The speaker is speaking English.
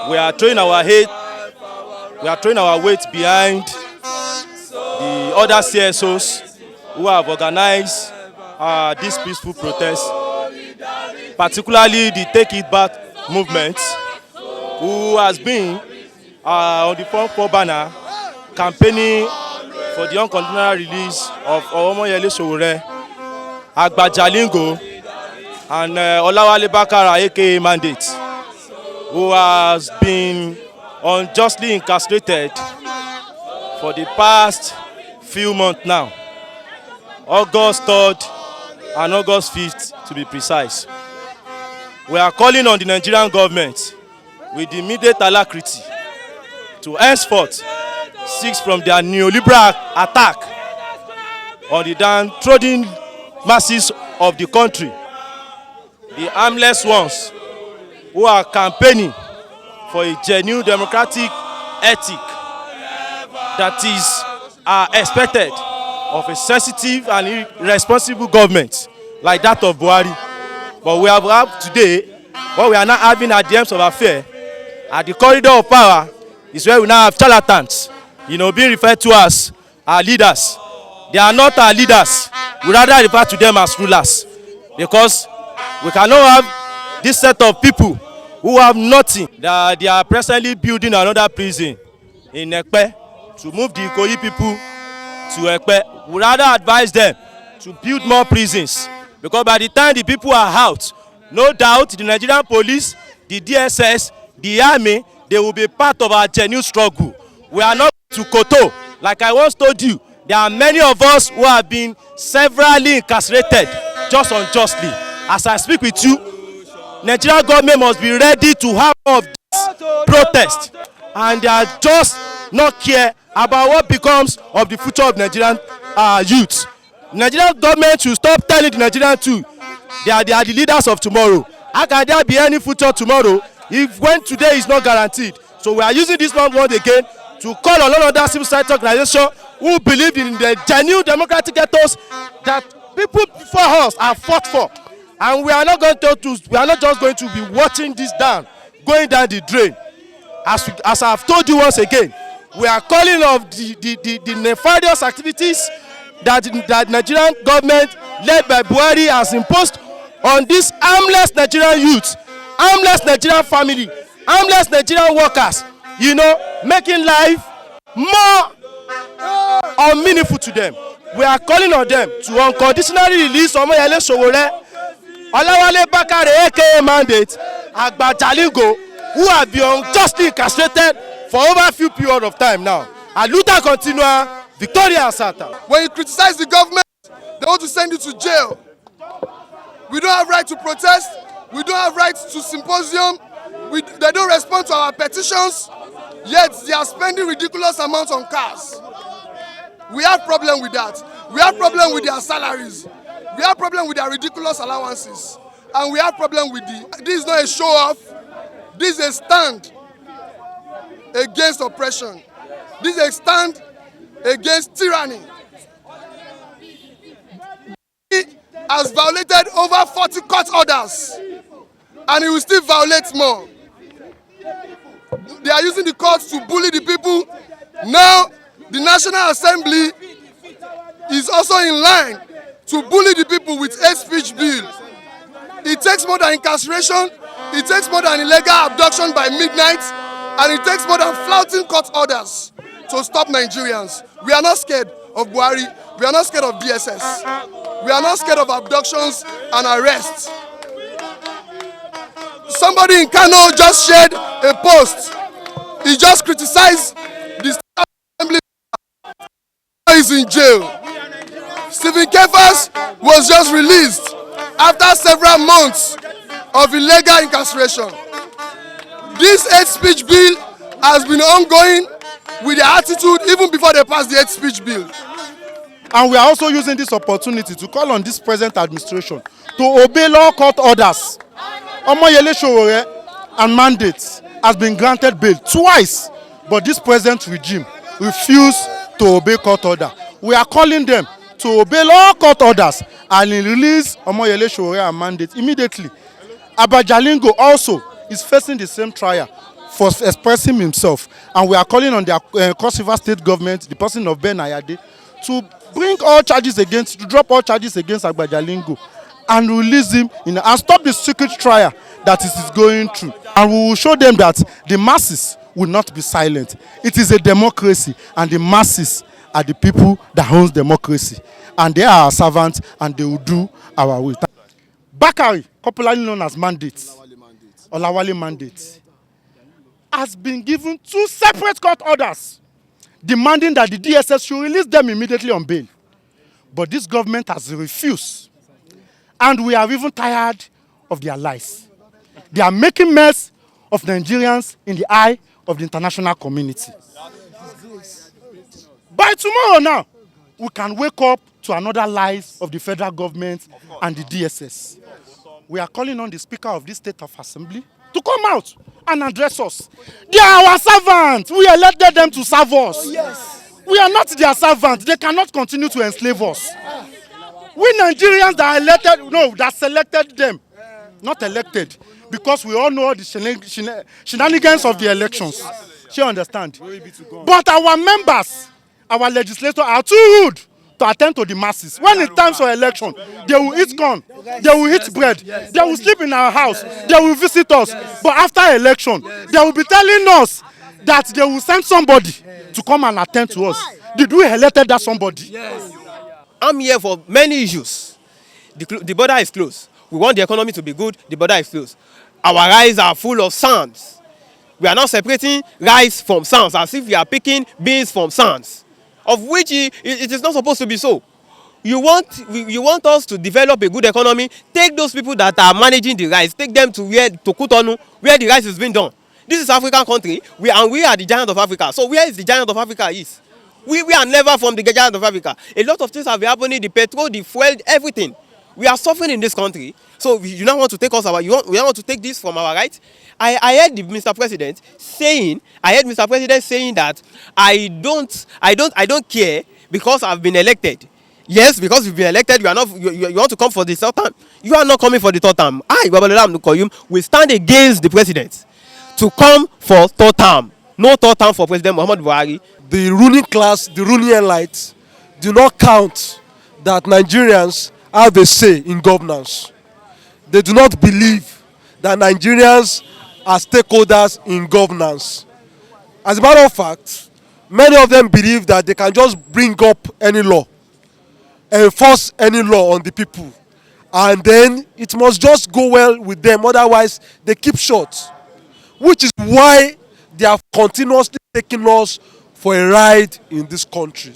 We are throwing our weight behind the other CSOs who have organized this peaceful protest, particularly the Take It Back movement, who has been on the front four banner campaigning for the unconditional release of Omoyele Sowore, Agbajalingo, and Olawale Bakara, aka Mandate, who has been unjustly incarcerated for the past few months now, August 3rd and August 5th to be precise. We are calling on the Nigerian government with immediate alacrity to henceforth cease from their neoliberal attack on the downtrodden masses of the country, the harmless ones who are campaigning for a genuine democratic ethic that is expected of a sensitive and responsible government like that of Buhari. But we have today, what we are now having at the ends of affair, at the corridor of power, is where we now have charlatans, being referred to as our leaders. They are not our leaders. We rather refer to them as rulers, because we cannot have this set of people who have nothing. They are presently building another prison in Ekpe to move the Ikoyi people to Ekpe. We rather advise them to build more prisons, because by the time the people are out, no doubt the Nigerian police, the DSS, the army, they will be part of our genuine struggle. We are not to koto. Like I once told you, there are many of us who have been severally incarcerated just unjustly. As I speak with you, Nigerian government must be ready to have more of this protest, and they are just not care about what becomes of the future of Nigerian youth. Nigerian government should stop telling the Nigerian too they are the leaders of tomorrow. How can there be any future tomorrow if when today is not guaranteed? So we are using this one once again to call on all other civil society organizations who believe in the genuine democratic ethos that people before us have fought for. And we are not just going to be watching this going down the drain. As I have told you once again, we are calling of the nefarious activities that Nigerian government led by Buhari has imposed on this harmless Nigerian youth, harmless Nigerian family, harmless Nigerian workers, making life more unmeaningful to them. We are calling on them to unconditionally release Omoyele Sowore, Olawale Bakare, aka Mandate, Agbajalingo, who have been unjustly incarcerated for over a few period of time now. And Luta continua, Victoria Asata. When you criticize the government, they want to send you to jail. We don't have right to protest. We don't have right to symposium. They don't respond to our petitions. Yet they are spending ridiculous amounts on cars. We have problem with that. We have problem with their salaries. We have problem with their ridiculous allowances. And we have problem with this is not a show off. This is a stand against oppression. This is a stand against tyranny. He has violated over 40 court orders, and he will still violate more. They are using the courts to bully the people. Now, the National Assembly is also in line to bully the people with hate speech bill. It takes more than incarceration, it takes more than illegal abduction by midnight, and it takes more than flouting court orders to stop Nigerians. We are not scared of Buhari, we are not scared of DSS, we are not scared of abductions and arrests. Somebody in Kano just shared a post. He just criticized the State Assembly is in jail. Stephen Kefas was just released after several months of illegal incarceration. This hate speech bill has been ongoing with the attitude even before they passed the hate speech bill. And we are also using this opportunity to call on this present administration to obey law court orders. Omoyele Sowore and mandates has been granted bail twice, but this present regime refused to obey court order. We are calling them to obey law court orders and release Omoyele Sowore and mandates immediately. Abajalingo also is facing the same trial for expressing himself, and we are calling on the Cross River State government, the person of Ben Ayade, to drop all charges against Abajalingo and release him and stop the secret trial that it is going through. And we will show them that the masses will not be silent. It is a democracy, and the masses are the people that owns democracy, and they are our servants, and they will do our will. Bakari, popularly known as Mandate, Olawale Mandate, has been given 2 separate court orders demanding that the DSS should release them immediately on bail. But this government has refused, and we are even tired of their lies. They are making mess of Nigerians in the eye of the international community. By tomorrow now, we can wake up to another lies of the federal government and the DSS. We are calling on the Speaker of this State of Assembly to come out and address us. They are our servants. We elected them to serve us. We are not their servants. They cannot continue to enslave us. We Nigerians that selected them, not elected, because we all know the shenanigans of the elections. You understand? But our members, our legislators are too rude to attend to the masses. When it's time for election, they will eat corn, they will eat bread, they will sleep in our house, they will visit us. But after election, they will be telling us that they will send somebody to come and attend to us. Did we elect that somebody? Yes. I'm here for many issues. The border is closed. We want the economy to be good. The border is closed. Our rice are full of sands. We are not separating rice from sands as if we are picking beans from sands, of which it is not supposed to be so. You want us to develop a good economy. Take those people that are managing the rice, take them to Kutonu, where the rice is being done. This is African country, we are the giant of Africa. So where is the giant of Africa is? We are never from the giant of Africa. A lot of things have been happening, the petrol, the fuel, everything. We are suffering in this country. So you don't want to take we don't want to take this from our rights. I heard Mr. President saying that I don't care because I've been elected. Yes, because you've been elected, you want to come for the third term. You are not coming for the third term. We stand against the president to come for third term. No third term for President Muhammadu Buhari. The ruling class, the ruling elites do not count that Nigerians have a say in governance. They do not believe that Nigerians are stakeholders in governance. As a matter of fact, many of them believe that they can just bring up any law, enforce any law on the people, and then it must just go well with them, otherwise they keep short. Which is why they are continuously taking us for a ride in this country.